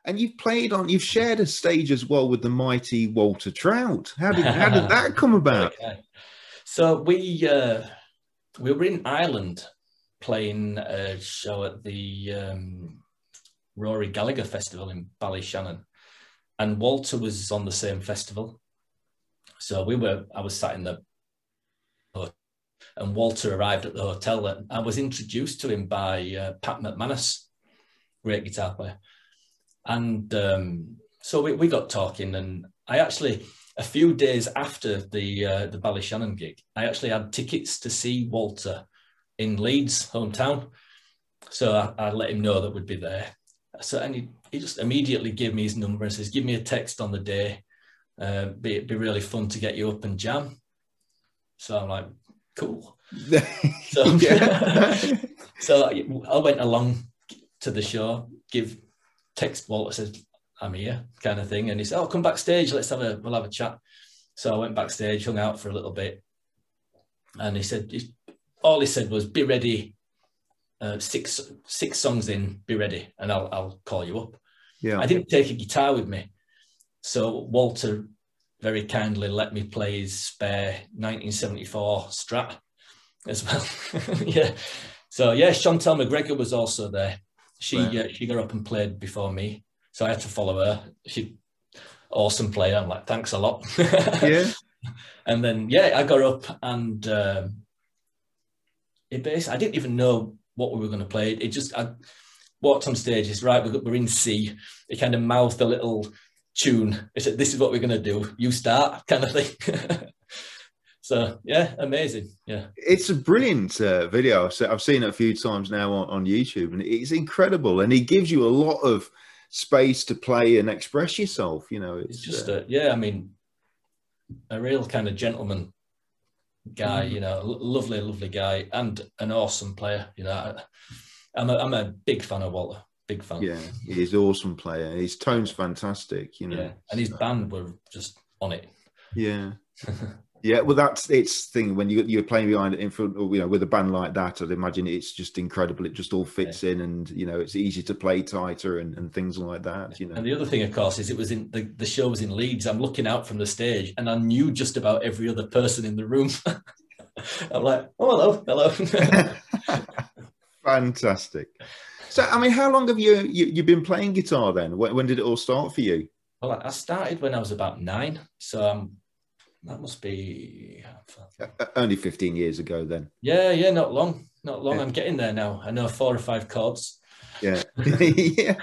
And you've shared a stage as well with the mighty Walter Trout. How did that come about? Okay. So we were in Ireland playing a show at the Rory Gallagher Festival in Ballyshannon, and Walter was on the same festival. So I was sat in the hotel, and Walter arrived at the hotel, and I was introduced to him by Pat McManus, great guitar player. And so we got talking, and I actually, a few days after the Ballyshannon gig, I actually had tickets to see Walter in Leeds, hometown. So I let him know that we'd be there. So, and he just immediately gave me his number and says, give me a text on the day. Be really fun to get you up and jam. So I'm like, cool. So, so I went along to the show, text Walter, says, I'm here, kind of thing. And he said, oh, come backstage, we'll have a chat. So I went backstage, hung out for a little bit. And he said, all he said was, be ready, 6 songs in, be ready, and I'll call you up. Yeah. I didn't take a guitar with me. So Walter very kindly let me play his spare 1974 Strat as well. Yeah. So yeah, Chantal McGregor was also there. She got up and played before me, so I had to follow her. She awesome player. I'm like, thanks a lot. Yeah. And then I got up, and I didn't even know what we were going to play. I walked on stage. It's right. We're in C. He kind of mouthed a little tune. He said, "This is what we're going to do. You start," kind of thing. So yeah, amazing. Yeah, it's a brilliant video. I've seen it a few times now on YouTube, and it's incredible. And he gives you a lot of space to play and express yourself. You know, it's just I mean, a real kind of gentleman guy. You know, lovely guy, and an awesome player. You know, I'm a big fan of Walter. Big fan. Yeah, he's an awesome player. His tone's fantastic. You know, yeah, and his band were just on it. Yeah. Yeah, well, it's thing when you're playing behind it in front, you know, with a band like that. I'd imagine it's just incredible. It just all fits in, and you know, it's easy to play tighter and things like that. You know, and the other thing, of course, is it was in the show was in Leeds. I'm looking out from the stage, and I knew just about every other person in the room. I'm like, oh, hello. Fantastic. So, I mean, how long have you been playing guitar then? When did it all start for you? Well, I started when I was about 9, so that must be only 15 years ago then. Yeah, not long. Yeah. I'm getting there now. I know 4 or 5 chords. Yeah. Yeah.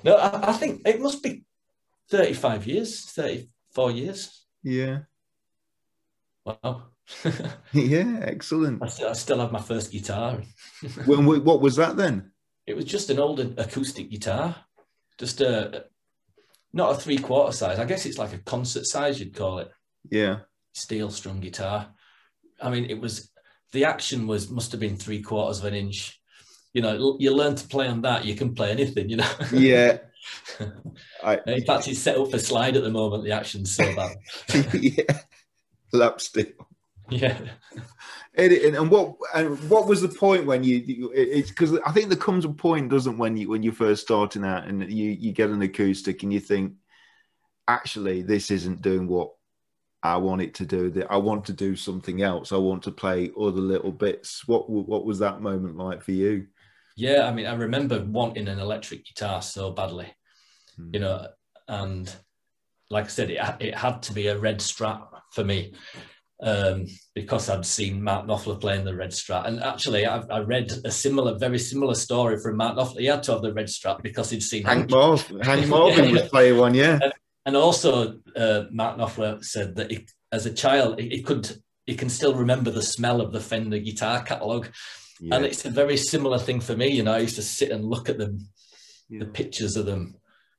No, I think it must be 35 years, 34 years. Yeah. Wow. Yeah, excellent. I still have my first guitar. What was that then? It was just an old acoustic guitar, just not a 3/4 size. I guess it's like a concert size, you'd call it. Yeah. Steel strum guitar. I mean, the action must have been 3/4 of an inch. You know, you learn to play on that, you can play anything, you know. Yeah. In fact, it's set up for slide at the moment. The action's so bad. Yeah. Lap steel. Yeah. And what was the point when it's because I think there comes a point, doesn't, when you're first starting out and you get an acoustic and you think, actually, this isn't doing what I want it to do. I want to do something else. I want to play other little bits. What was that moment like for you? Yeah, I mean, I remember wanting an electric guitar so badly, you know, and like I said, it had to be a red Strat for me. Because I'd seen Mark Knopfler playing the red Strat, and actually I read a very similar story from Mark Knopfler. He had to have the red Strat because he'd seen Hank Marvin was playing one, yeah. And also Mark Knopfler said that as a child he can still remember the smell of the Fender guitar catalogue, yeah. And it's a very similar thing for me. You know, I used to sit and look at them, the pictures of them,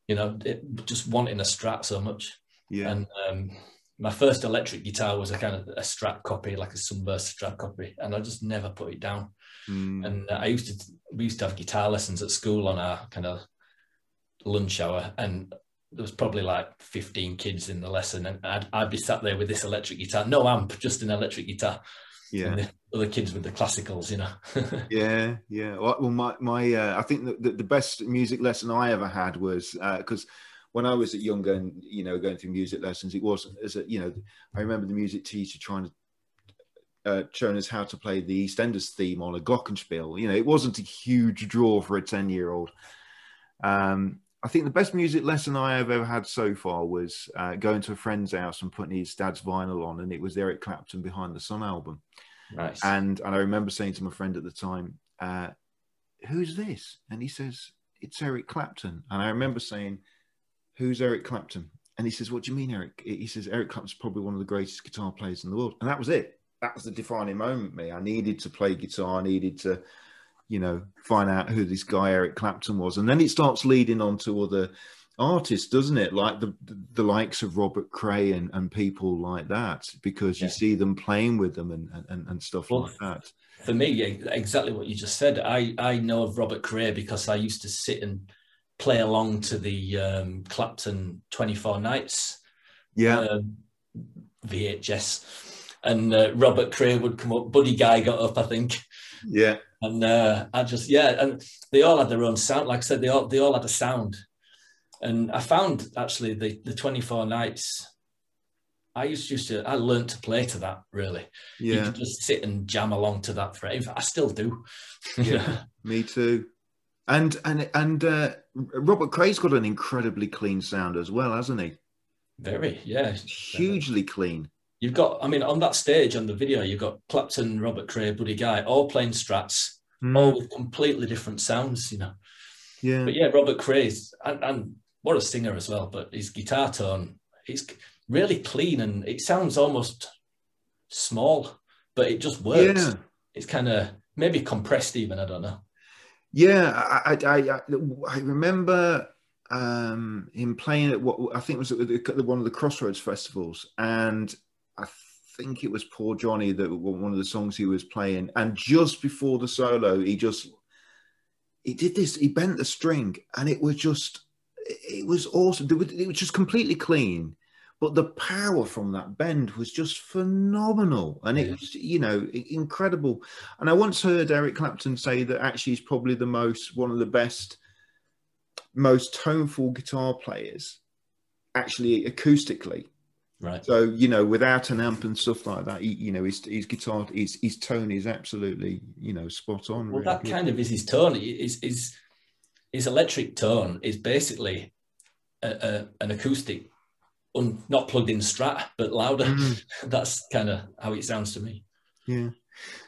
you know, just wanting a Strat so much, yeah. And my first electric guitar was a kind of a Strat copy, like a Sunburst Strat copy, and I just never put it down. And we used to have guitar lessons at school on our kind of lunch hour, and there was probably like 15 kids in the lesson, and I'd be sat there with this electric guitar, no amp, just an electric guitar. Yeah. And the other kids with the classicals, you know. Yeah, yeah. Well, I think that the best music lesson I ever had was because when I was younger and going through music lessons, it wasn't as a I remember the music teacher trying to showing us how to play the EastEnders theme on a glockenspiel. It wasn't a huge draw for a 10-year-old. I think the best music lesson I have ever had so far was going to a friend's house and putting his dad's vinyl on, and it was Eric Clapton Behind the Sun album. Nice. And I remember saying to my friend at the time, who's this? And he says, it's Eric Clapton. And I remember saying, who's Eric Clapton? And he says, what do you mean, Eric? He says, Eric Clapton's probably one of the greatest guitar players in the world. And that was it. That was the defining moment for me. I needed to play guitar. I needed to, find out who this guy Eric Clapton was. And then it starts leading on to other artists, doesn't it? Like the likes of Robert Cray and people like that, because you see them playing with them and stuff like that. For me, exactly what you just said. I know of Robert Cray because I used to sit and play along to the Clapton 24 Nights VHS. And Robert Cray would come up. Buddy Guy got up, I think. Yeah. And and they all had their own sound. Like I said, they all had a sound. And I found actually the 24 Nights, I learned to play to that, really. Yeah. You could just sit and jam along to that forever. I still do. Yeah, me too. And Robert Cray's got an incredibly clean sound as well, hasn't he? Very, yeah. Hugely clean. You've got, on that stage on the video, you've got Clapton, Robert Cray, Buddy Guy, all playing Strats, all with completely different sounds, Yeah. But yeah, Robert Cray's, and what a singer as well, but his guitar tone, it's really clean and it sounds almost small, but it just works. Yeah. It's kind of maybe compressed even, I don't know. Yeah, I remember him playing at what I think was at one of the Crossroads festivals, and I think it was Poor Johnny that one of the songs he was playing, and just before the solo, he did this. He bent the string, and it was awesome. It was just completely clean, but the power from that bend was just phenomenal, and it was incredible. And I once heard Eric Clapton say that actually he's probably one of the best, most toneful guitar players, actually acoustically. Right. So without an amp and stuff like that, his guitar, his tone is absolutely spot on. Well, really that good. Kind of is his tone. His electric tone is basically an acoustic, not plugged in Strat, but louder. That's kind of how it sounds to me. Yeah.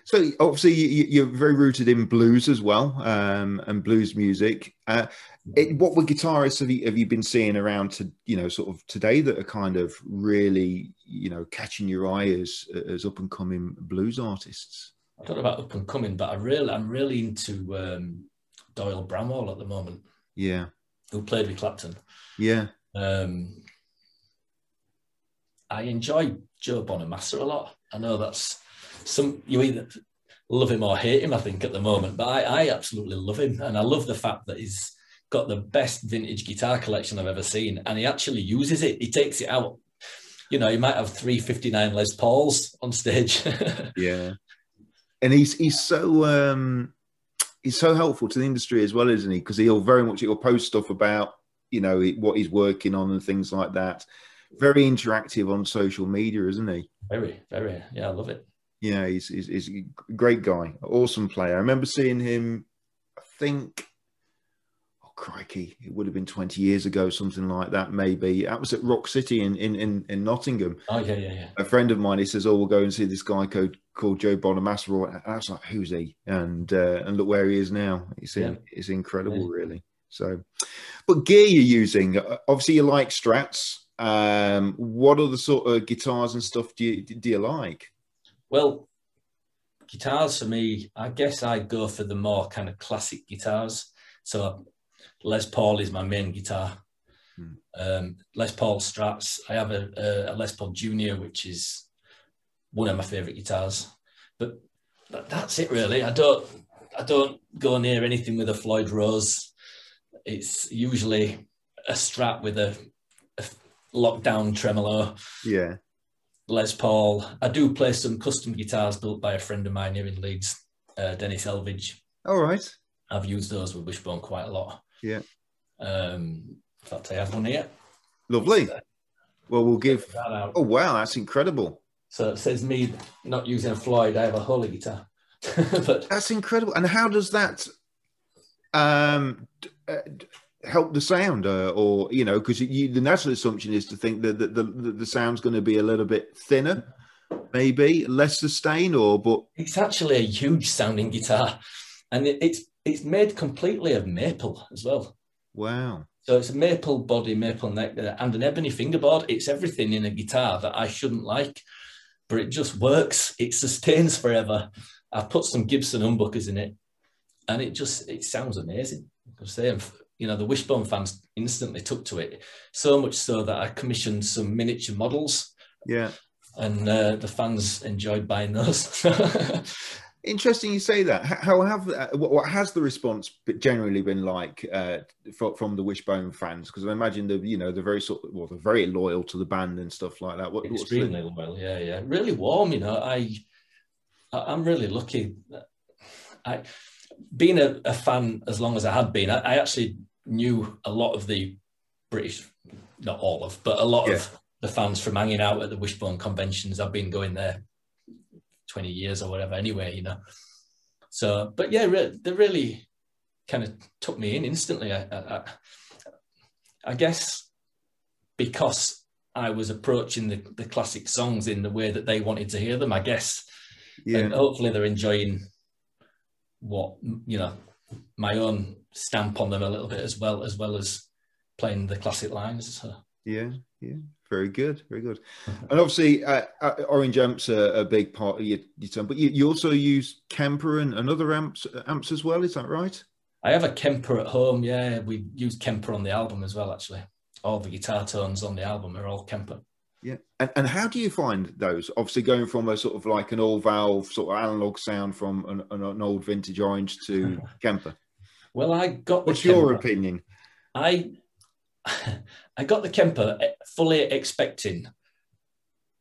So obviously you're very rooted in blues as well, and blues music. What guitarists have you been seeing around sort of today that are kind of really catching your eye as up and coming blues artists? I don't know about up and coming, but I'm really into Doyle Bramhall at the moment. Yeah. Who played with Clapton. Yeah. I enjoy Joe Bonamassa a lot. I know that's you either love him or hate him, I think, at the moment, but I absolutely love him. And I love the fact that he's got the best vintage guitar collection I've ever seen. And he actually uses it. He takes it out. He might have 359 Les Pauls on stage. Yeah. And he's so helpful to the industry as well, isn't he? Because he'll post stuff about, what he's working on and things like that. Very interactive on social media, isn't he? Very, very. Yeah, I love it. Yeah, he's a great guy, awesome player. I remember seeing him, I think, crikey, it would have been 20 years ago, something like that, maybe. That was at Rock City in Nottingham. Oh, yeah. A friend of mine, he says, we'll go and see this guy called Joe Bonamassa. And I was like, who's he? And look where he is now. It's incredible, really. So, but gear you're using, obviously you like Strats. What other sort of guitars and stuff do you like? Well, guitars for me, I guess I go for the more kind of classic guitars. So Les Paul is my main guitar. Les Paul Strats. I have a Les Paul Junior, which is one of my favourite guitars. But that's it, really. I don't go near anything with a Floyd Rose. It's usually a Strat with a lockdown tremolo. Yeah. Les Paul. I do play some custom guitars built by a friend of mine here in Leeds, Dennis Elvidge. All right. I've used those with Wishbone quite a lot. Yeah. In fact, I have one here. Lovely. Well, we'll give that out. Oh, wow, that's incredible. So it says me not using a Floyd, I have a Holy guitar. But that's incredible. And how does that help the sound, or because the natural assumption is to think that the sound's going to be a little bit thinner, maybe less sustained, but it's actually a huge sounding guitar, and it's made completely of maple as well. Wow. So it's a maple body, maple neck, and an ebony fingerboard. It's everything in a guitar that I shouldn't like, but it just works. It sustains forever. I've put some Gibson humbuckers in it, and it sounds amazing. I'm saying, the Wishbone fans instantly took to it, so much so that I commissioned some miniature models. Yeah. And the fans enjoyed buying those. Interesting you say that. What has the response generally been like from the Wishbone fans? Because I imagine they're very they're very loyal to the band and stuff like that. Extremely loyal, yeah. Really warm, I'm really lucky. Being a fan as long as I had been, I actually knew a lot of the British, not all of, but a lot of the fans from hanging out at the Wishbone conventions. I've been going there 20 years or whatever anyway, So, but yeah, they really kind of took me in instantly. I guess because I was approaching the classic songs in the way that they wanted to hear them, I guess. Yeah. And hopefully they're enjoying what, my own stamp on them a little bit as well as playing the classic lines. So. Yeah. Very good. And obviously, orange amps are a big part of your tone, but you also use Kemper and other amps as well, is that right? I have a Kemper at home, yeah. We use Kemper on the album as well, actually. All the guitar tones on the album are all Kemper. Yeah. And how do you find those? Obviously, going from a sort of like an all-valve sort of analog sound from an old vintage orange to Kemper. Well, What's your opinion? I got the Kemper fully expecting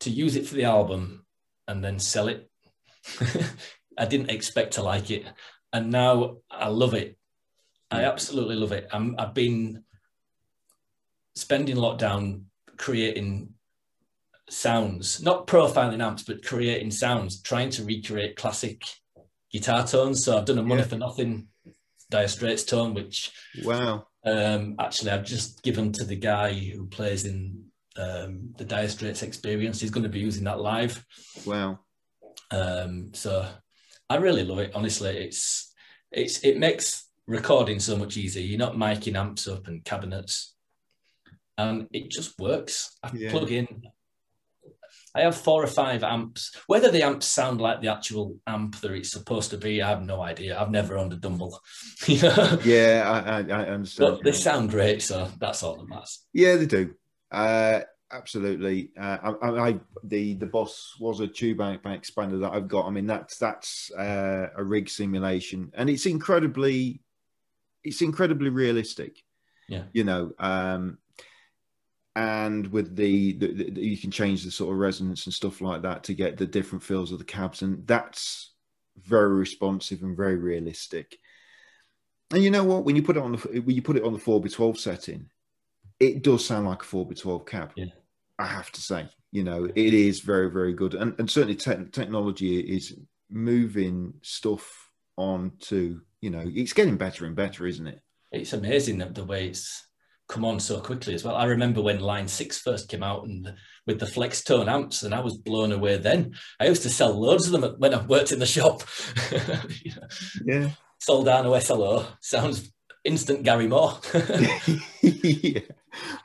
to use it for the album and then sell it. I didn't expect to like it. And now I love it. I absolutely love it. I've been spending lockdown creating sounds, not profiling amps, but creating sounds, trying to recreate classic guitar tones. So I've done a Money for Nothing Dire Straits tone, which... Wow. Actually, I've just given to the guy who plays in the Dire Straits Experience. He's going to be using that live. Wow. So I really love it. Honestly, it makes recording so much easier. You're not miking amps up and cabinets, and it just works. I plug in. I have 4 or 5 amps. Whether the amps sound like the actual amp that it's supposed to be, I have no idea. I've never owned a Dumble. Yeah, I understand. But they sound great, so that's all that matters. Yeah, they do. Absolutely. The Boss was a tube amp expander that I've got. I mean, that's a rig simulation, and it's incredibly realistic. Yeah. And with the you can change the sort of resonance and stuff like that to get the different feels of the cabs, and that's very responsive and very realistic. And you know what? When you put it on the 4x12 setting, it does sound like a 4x12 cab. Yeah. I have to say, it is very, very good, and certainly technology is moving stuff on to it's getting better and better, isn't it? It's amazing the way it's come on so quickly as well. I remember when Line 6 first came out and with the flex tone amps, and I was blown away then. I used to sell loads of them when I worked in the shop. Yeah. Soldano SLO sounds instant Gary Moore. Yeah.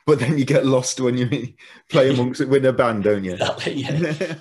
But then you get lost when you play amongst it with a band, don't you? Exactly, yeah.